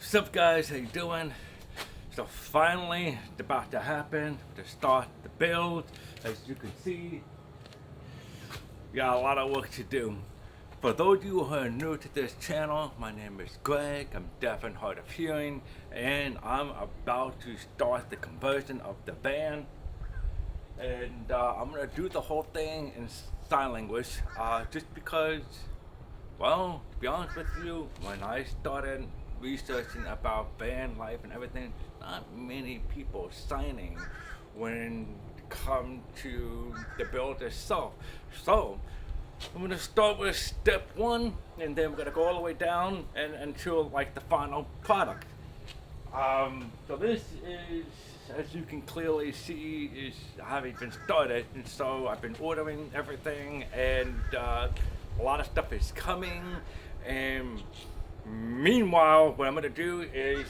What's up, guys? How you doing? So finally, it's about to happen to start the build. As you can see, we got a lot of work to do. For those of you who are new to this channel, my name is Gregg. I'm deaf and hard of hearing, and I'm about to start the conversion of the van. And I'm gonna do the whole thing in sign language, just because, well, to be honest with you, when I started researching about van life and everything, not many people signing when it come to the build itself. So I'm gonna start with step one, and then we're gonna go all the way down and until like the final product. So this is, as you can clearly see, is having been started, and so I've been ordering everything, and a lot of stuff is coming. And meanwhile, what I'm gonna do is,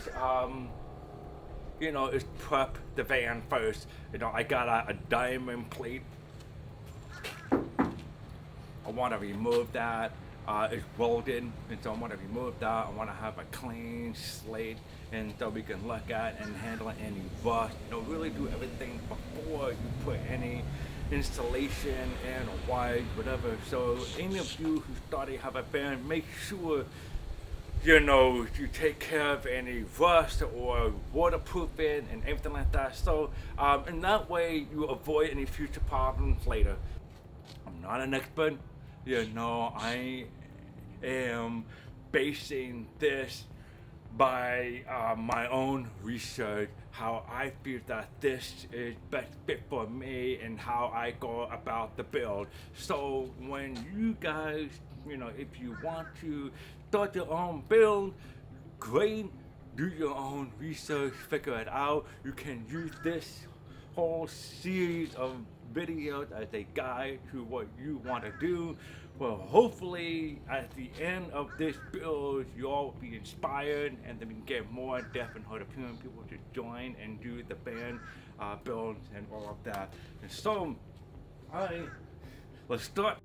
is prep the van first. I got a diamond plate. I want to remove that. It's welded, and so I want to remove that. I want to have a clean slate, and so we can look at and handle any rust. Really do everything before you put any installation in or wire, whatever. So any of you who started to have a van, make sure you take care of any rust or waterproofing and everything like that. So in that way, you avoid any future problems later. I'm not an expert. I am basing this by my own research, how I feel that this is best fit for me and how I go about the build. So when you guys, if you want to start your own build, great, do your own research, figure it out. You can use this whole series of videos as a guide to what you want to do. Well, hopefully at the end of this build, you all will be inspired, and then we can get more deaf and hard of hearing people to join and do the band builds and all of that. And so, let's start.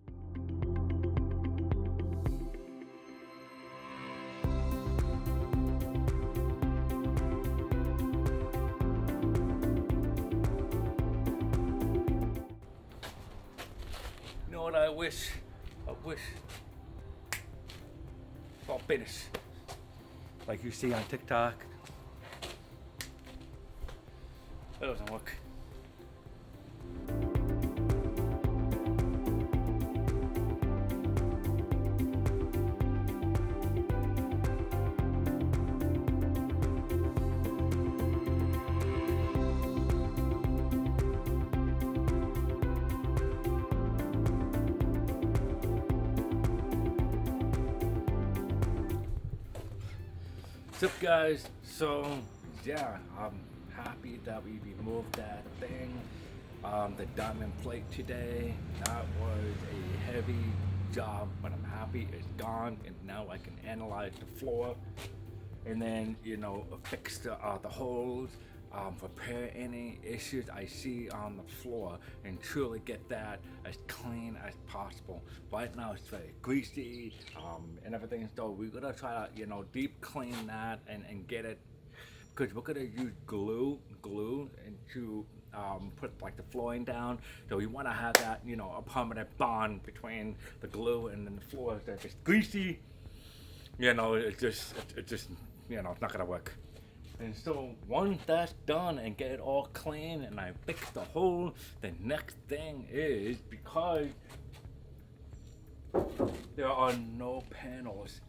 What I wish all finish like you see on TikTok. That doesn't work. What's up, guys? So yeah, I'm happy that we removed that thing, the diamond plate today. That was a heavy job, but I'm happy it's gone, and now I can analyze the floor and then fix the holes, repair any issues I see on the floor, and truly get that as clean as possible. Right now it's very greasy and everything, so we're gonna try to deep clean that and get it, because we're gonna use glue and to put like the flooring down. So we want to have that a permanent bond between the glue and then the floor. So if it's greasy, it's just it's not gonna work. And so once that's done and get it all clean and I fix the hole, the next thing is, because there are no panels,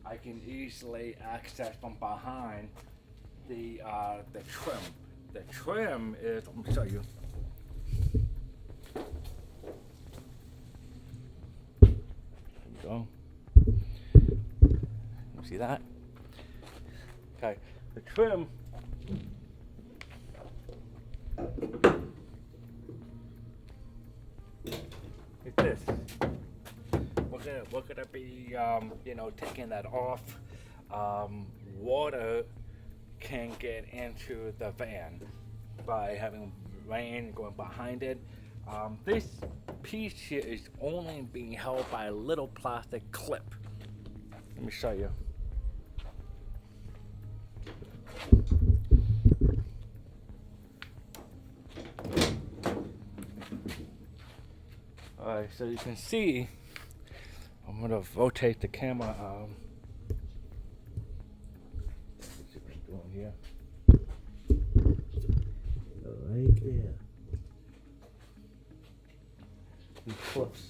I can easily access from behind the trim. The trim is, let me show you. There you go. You see that? Okay. The trim is this. We're gonna be taking that off. Water can get into the van by having rain going behind it. This piece here is only being held by a little plastic clip. Let me show you. so you can see, I'm gonna rotate the camera. Let's see what I'm doing here. Right there. These clips.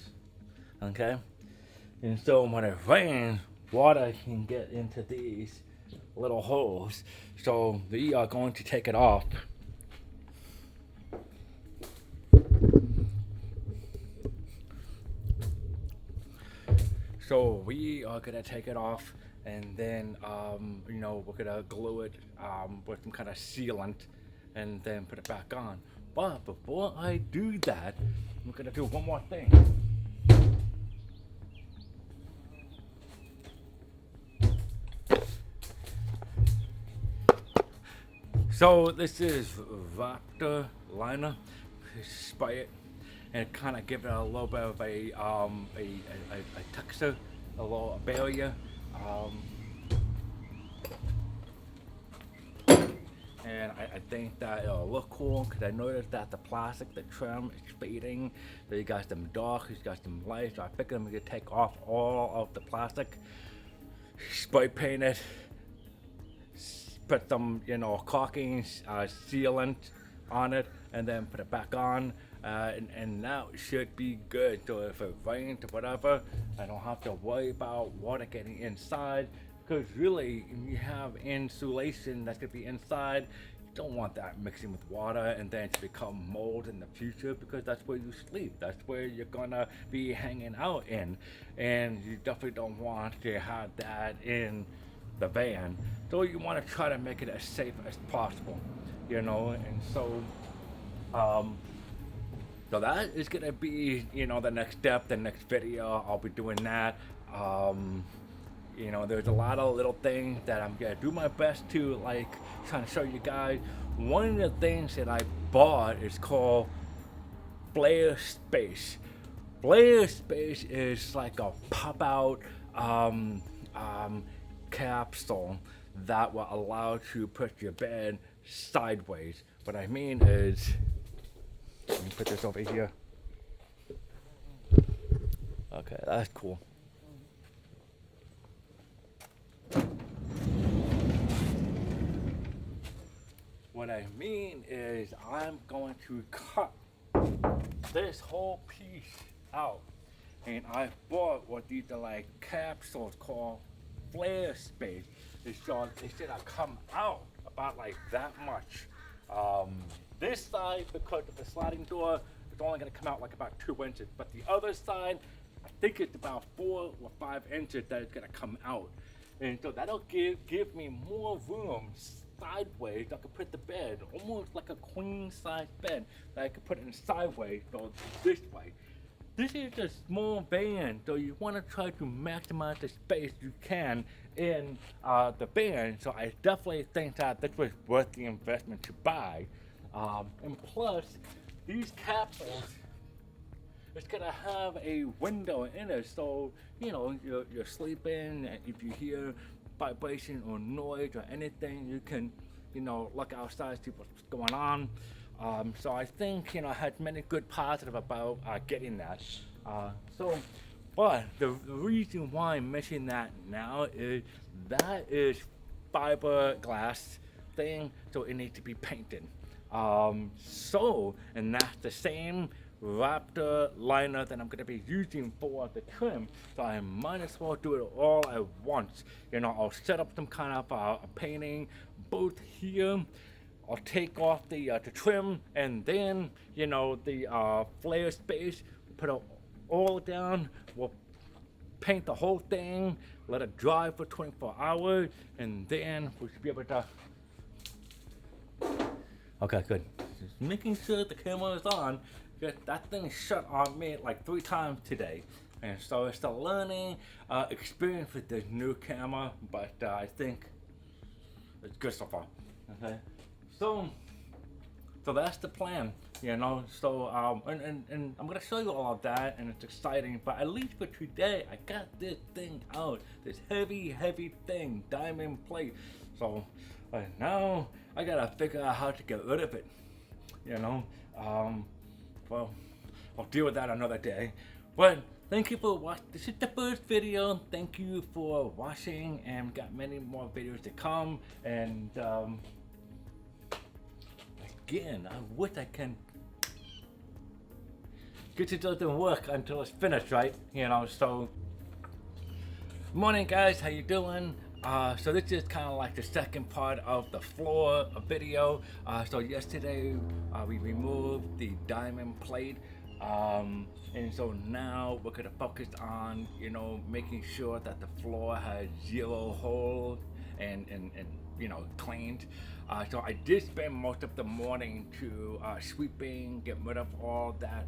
Okay? And so when it rains, water can get into these little holes. So we are going to take it off. So we are gonna take it off, and then we're gonna glue it with some kind of sealant, and then put it back on. But before I do that, I'm gonna do one more thing. So this is Raptor liner. Spray it and kind of give it a little bit of a texture, a little barrier. And I think that it'll look cool because I noticed that the plastic, the trim is fading. So you got some dark, you got some light. So I figured I'm gonna take off all of the plastic, spray paint it, put some caulking sealant on it, and then put it back on. And now it should be good. So if it rains or whatever, I don't have to worry about water getting inside. Because really, you have insulation that's gonna be inside. You don't want that mixing with water and then to become mold in the future, because that's where you sleep. That's where you're gonna be hanging out in, and you definitely don't want to have that in the van. So you want to try to make it as safe as possible, And so, so that is gonna be, the next step, the next video. I'll be doing that. There's a lot of little things that I'm gonna do my best to trying to show you guys. One of the things that I bought is called Flare Space. Flare Space is like a pop-out capsule that will allow you to put your bed sideways. What I mean is, let me put this over here. Okay, that's cool. What I mean is, I'm going to cut this whole piece out, and I bought what these are like capsules called Flare Space. It's gonna come out about like that much. This side, because of the sliding door, it's only gonna come out like about 2 inches, but the other side, I think it's about 4 or 5 inches that it's gonna come out. And so that'll give me more room sideways. I could put the bed almost like a queen size bed that I could put in sideways, so this way. This is a small van, so you want to try to maximize the space you can in the van. So I definitely think that this was worth the investment to buy. And plus, these capsules, it's gonna have a window in it, so you're sleeping, and if you hear vibration or noise or anything, you can look outside, see what's going on. So I think I had many good positive about getting that. But the reason why I'm mentioning that now is that is fiberglass thing, so it needs to be painted. And that's the same Raptor liner that I'm going to be using for the trim, so I might as well do it all at once. I'll set up some kind of painting both here. I'll take off the trim, and then the flare space, put it all down. We'll paint the whole thing, let it dry for 24 hours, and then we should be able to. Okay, good. Just making sure the camera is on. That thing shut on me like 3 times today, and so it's a learning experience with this new camera, but I think it's good so far. Okay, so that's the plan, So and I'm gonna show you all of that, and it's exciting. But at least for today, I got this thing out, this heavy thing, diamond plate. So now I gotta figure out how to get rid of it. Well, I'll deal with that another day. But thank you for watching. This is the first video. Thank you for watching, and got many more videos to come. And again, I wish I can get to do the work until it's finished, right? You know, so morning guys, how you doing? So this is kind of like the second part of the floor video. So yesterday we removed the diamond plate, and so now we're gonna focus on, you know, making sure that the floor has 0 holes and you know, cleaned. So I did spend most of the morning to sweeping, get rid of all that,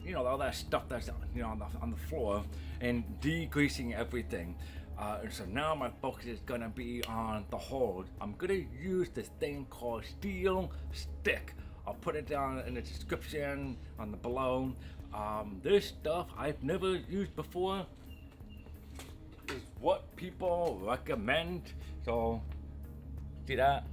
you know, all that stuff that's, you know, on the floor, and degreasing everything. And so now my focus is gonna be on the holes. I'm gonna use this thing called steel stick. I'll put it down in the description on the below. This stuff I've never used before. Is what people recommend. So see that?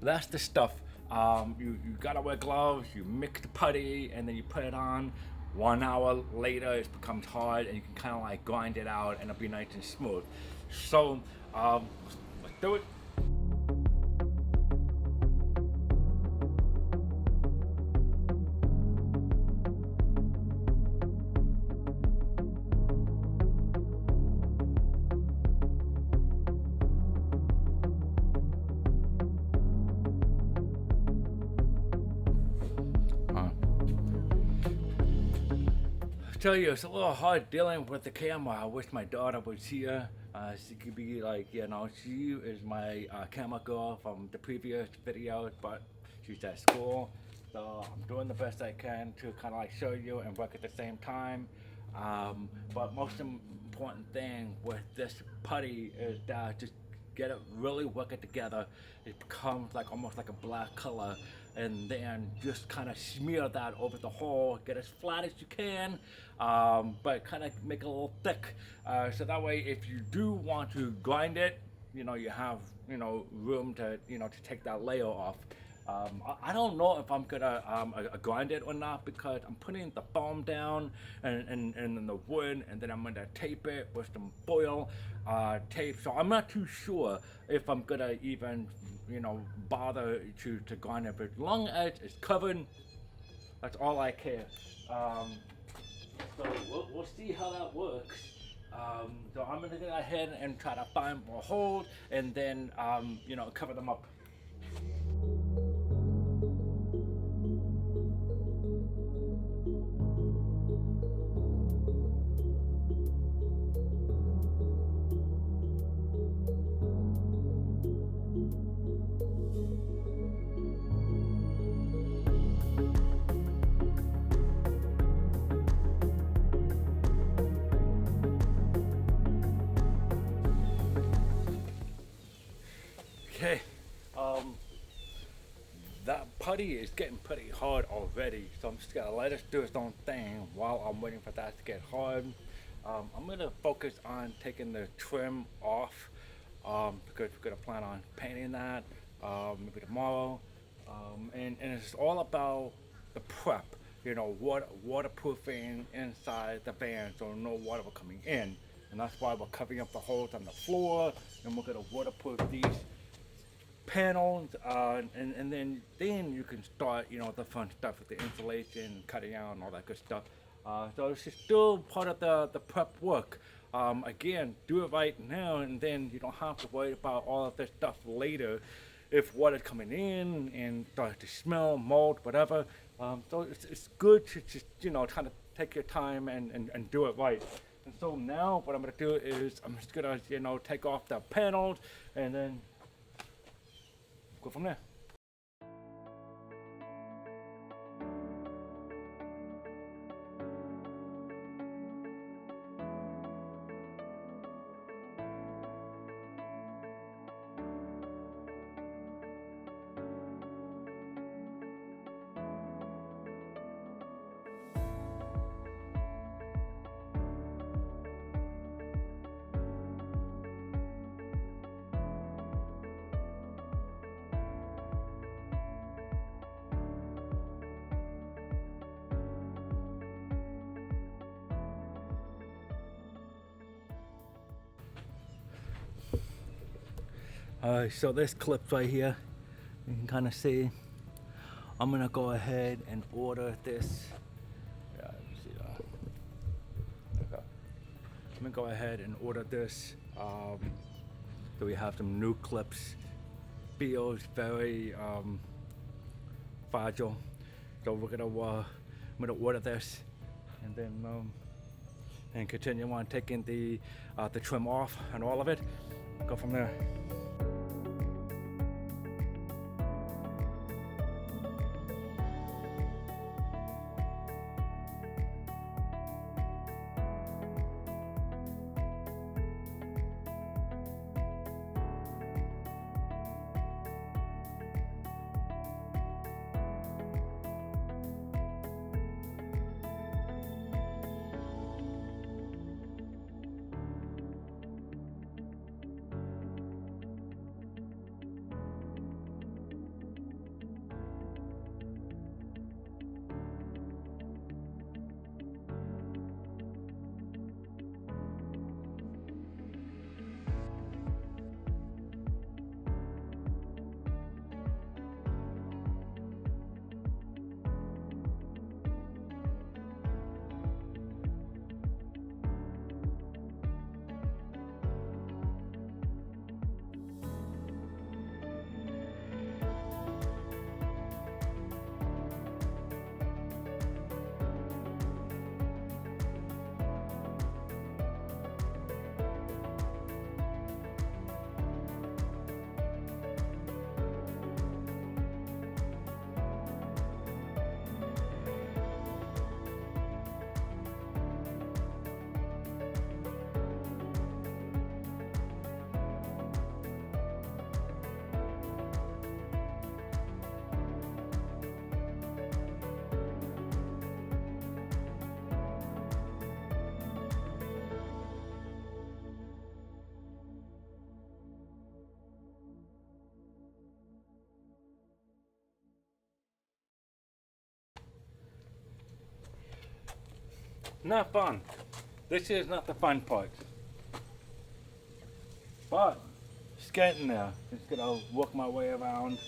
That's the stuff. You gotta wear gloves, you mix the putty, and then you put it on. 1 hour later, it becomes hard, and you can kind of like grind it out, and it'll be nice and smooth. So, let's do it. Tell you, it's a little hard dealing with the camera. I wish my daughter was here. She could be like, you know, she is my camera girl from the previous videos, but she's at school. So I'm doing the best I can to kind of like show you and work at the same time. But most important thing with this putty is that just get it really work it together. It becomes like almost like a black color, and then just kind of smear that over the hole. Get as flat as you can, but kind of make it a little thick, so that way if you do want to grind it, you know, you have, you know, room to, you know, to take that layer off. I don't know if I'm gonna grind it or not, because I'm putting the foam down and the wood, and then I'm gonna tape it with some foil tape. So I'm not too sure if I'm gonna even, you know, bother to grind it. But as long as it's covered, that's all I care. So we'll see how that works. So I'm gonna go ahead and try to find more holes, and then you know, cover them up. Okay, that putty is getting pretty hard already, so I'm just gonna let it do its own thing while I'm waiting for that to get hard. I'm gonna focus on taking the trim off, because we're gonna plan on painting that maybe tomorrow, and it's all about the prep. You know, waterproofing inside the van, so no water will coming in, and that's why we're covering up the holes on the floor, and we're gonna waterproof these panels, and then you can start, you know, the fun stuff with the insulation, cutting out, and all that good stuff. So it's just still part of the prep work. Again, do it right now, and then you don't have to worry about all of this stuff later, if water's coming in and starts to smell, mold, whatever. So it's good to just, you know, kind of take your time and do it right. And so now what I'm gonna do is I'm just gonna, you know, take off the panels, and then go from there. Alright, so this clip right here, you can kind of see. I'm gonna go ahead and order this. Yeah, you see that. Okay. I'm gonna go ahead and order this. So we have some new clips. Feels very fragile. So we're gonna I'm gonna order this, and then and continue on taking the trim off and all of it. Go from there. Not fun. This is not the fun part. But just getting there. Just gonna work my way around.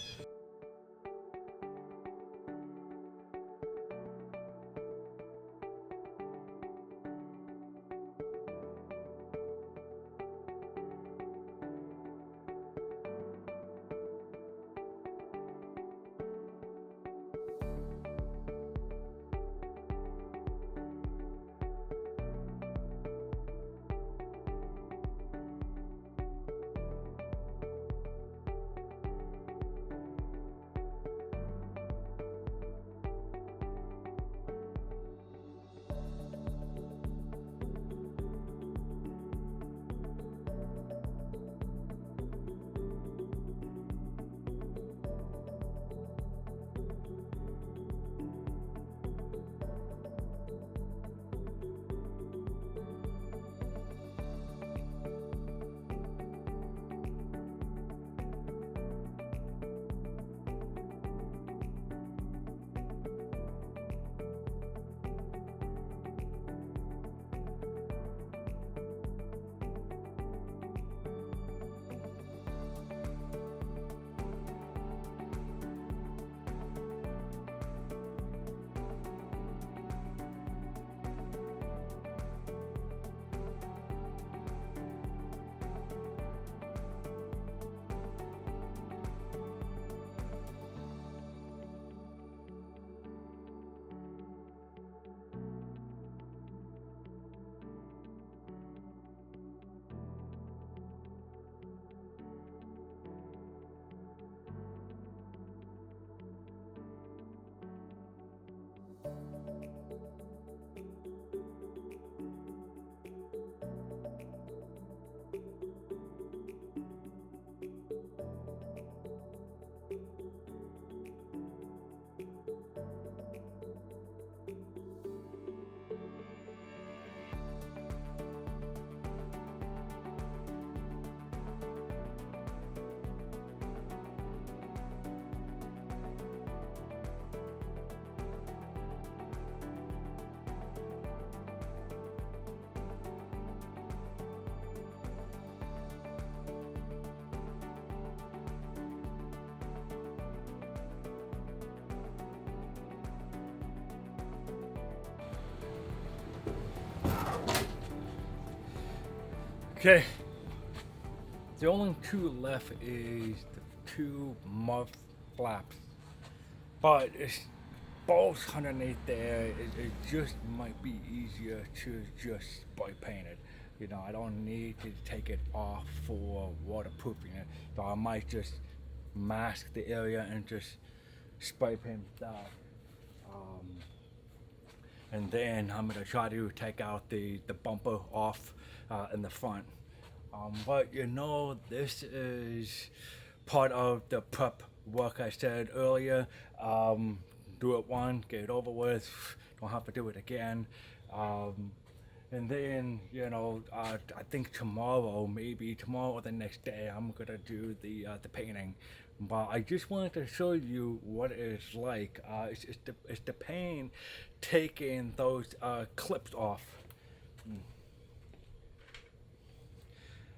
Okay, the only two left is the two mud flaps, but it's both underneath there. It just might be easier to just spray paint it. You know, I don't need to take it off for waterproofing it, so I might just mask the area and just spray paint that. Um, and then I'm gonna try to take out the bumper off in the front. But you know, this is part of the prep work I said earlier. Do it one, get it over with, don't have to do it again. Um, and then, you know, I think tomorrow, maybe tomorrow or the next day, I'm gonna do the painting. But I just wanted to show you what it's like. It's the pain taking those clips off.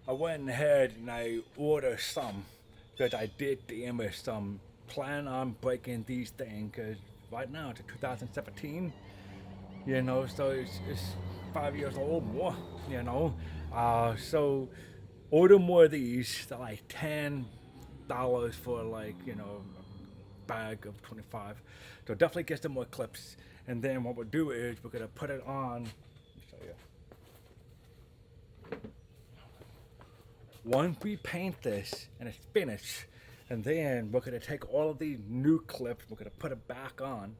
I went ahead and I ordered some because I did damage some. Plan on breaking these things because right now it's a 2017, you know, so it's 5 years old more, you know. So order more of these. They're like $10 for like, you know, a bag of 25. So definitely get some more clips. And then what we'll do is we're gonna put it on. Let me show you. Once we paint this and it's finished, and then we're gonna take all of these new clips, we're gonna put it back on,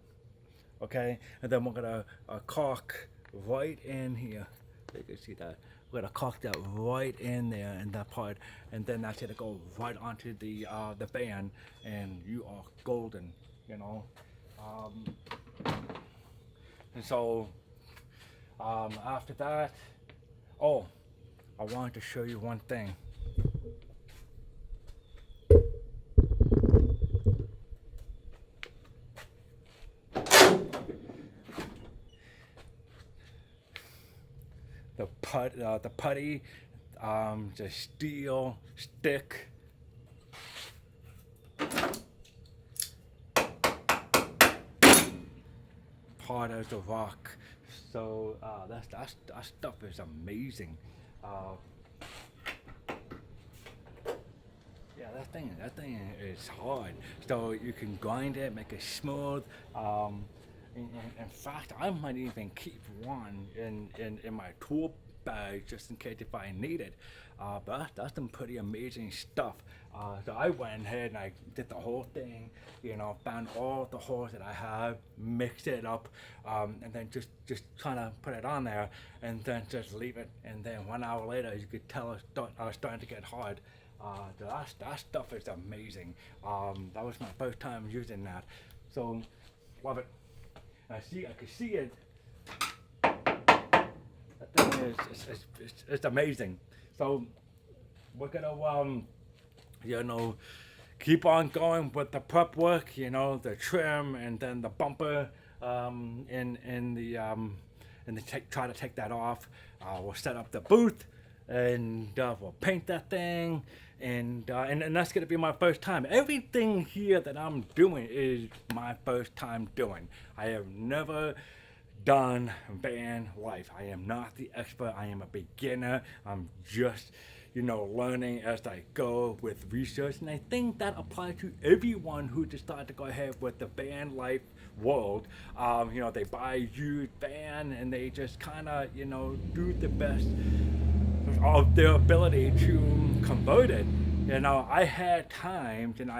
okay? And then we're gonna caulk right in here. You can see that. We're gonna caulk that right in there in that part, and then that's gonna go right onto the van, and you are golden, you know. And so after that, oh, I wanted to show you one thing. The putty, the steel stick. Part of the rock. So that stuff is amazing. Yeah, that thing is hard. So you can grind it, make it smooth. In fact, I might even keep one in my tool bag just in case if I need it. But that's some pretty amazing stuff. So I went ahead and I did the whole thing, you know, found all the holes that I have, mixed it up, and then just trying to put it on there, and then just leave it. And then 1 hour later, you could tell it's starting to get hard. That stuff is amazing. That was my first time using that, so love it. I can see it. That thing it's amazing. So we're gonna you know, keep on going with the prep work. You know, the trim and then the bumper try to take that off. We'll set up the booth and we'll paint that thing. And that's gonna be my first time. Everything here that I'm doing is my first time doing. I have never done van life. I am not the expert. I am a beginner. I'm just, you know, learning as I go with research. And I think that applies to everyone who decided to go ahead with the van life world. You know, they buy a used van and they just kind of, you know, do the best of their ability to convert it. You know, I had times and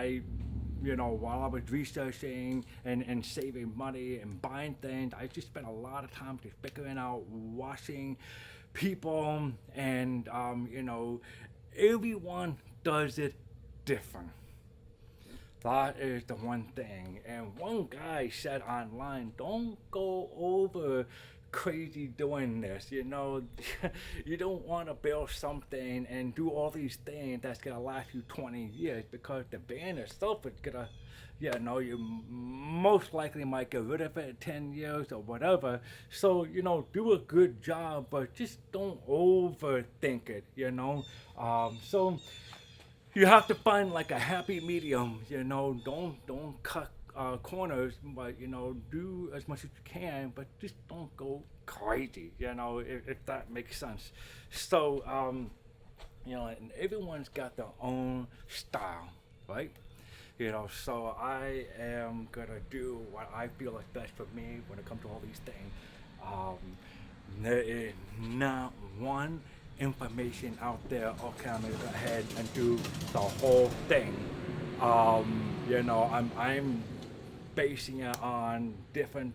you know, while I was researching and saving money and buying things, I just spent a lot of time just figuring out washing people and, you know, everyone does it different. That is the one thing. And one guy said online, don't go over crazy doing this, you know. You don't want to build something and do all these things that's gonna last you 20 years because the van itself is gonna, you know, you most likely might get rid of it in 10 years or whatever. So, you know, do a good job, but just don't overthink it, you know. So you have to find like a happy medium, you know. Don't cut corners, but you know, do as much as you can, but just don't go crazy, you know, if that makes sense. So and everyone's got their own style, right? So I am gonna do what I feel is best for me when it comes to all these things. Um, there is not one information out there. Okay, I'm gonna go ahead and do the whole thing. I'm basing it on different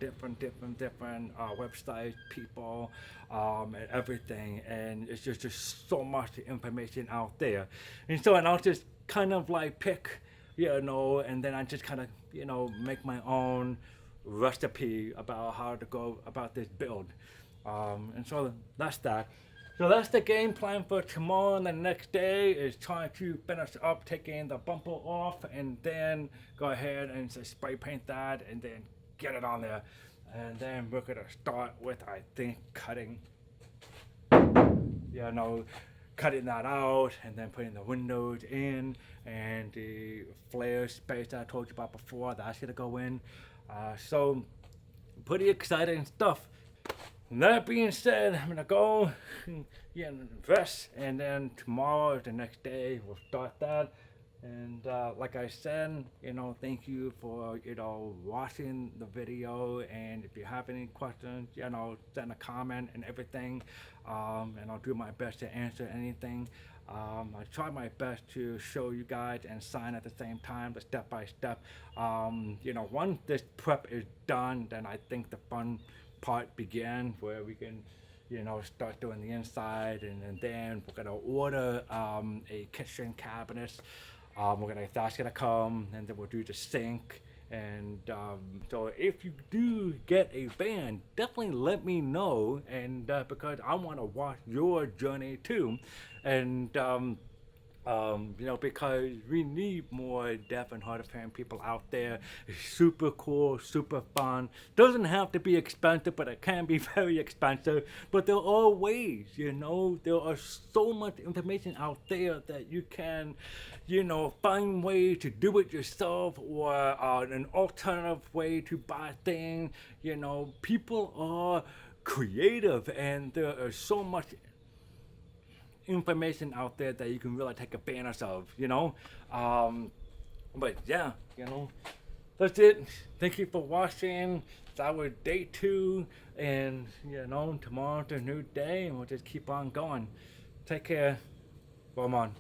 websites, people, and everything, and it's just so much information out there, and I'll just kind of like pick, and then I just kind of make my own recipe about how to go about this build, and so that's that. So that's the game plan for tomorrow. And the next day is trying to finish up taking the bumper off and then go ahead and just spray paint that and then get it on there. And then we're gonna start with, I think, you know, cutting that out and then putting the windows in and the flare space that I told you about before, that's gonna go in. So pretty exciting stuff. That being said, I'm gonna go invest, and then tomorrow, the next day, we'll start that. And like I said, thank you for watching the video. And if you have any questions, send a comment and everything, and I'll do my best to answer anything. I try my best to show you guys and sign at the same time, the step by step. Once this prep is done, then I think the fun part began where we can start doing the inside, and then we're gonna order a kitchen cabinet. That's gonna come, and then we'll do the sink. And so if you do get a van, definitely let me know, and because I want to watch your journey too. And because we need more deaf and hard of hearing people out there. It's super cool, super fun. Doesn't have to be expensive, but it can be very expensive. But there are ways, there are so much information out there that you can, find ways to do it yourself, or an alternative way to buy things. People are creative, and there is so much information out there that you can really take advantage of. But yeah, that's it. Thank you for watching. It's our day 2, and tomorrow's a new day, and we'll just keep on going. Take care. Come on.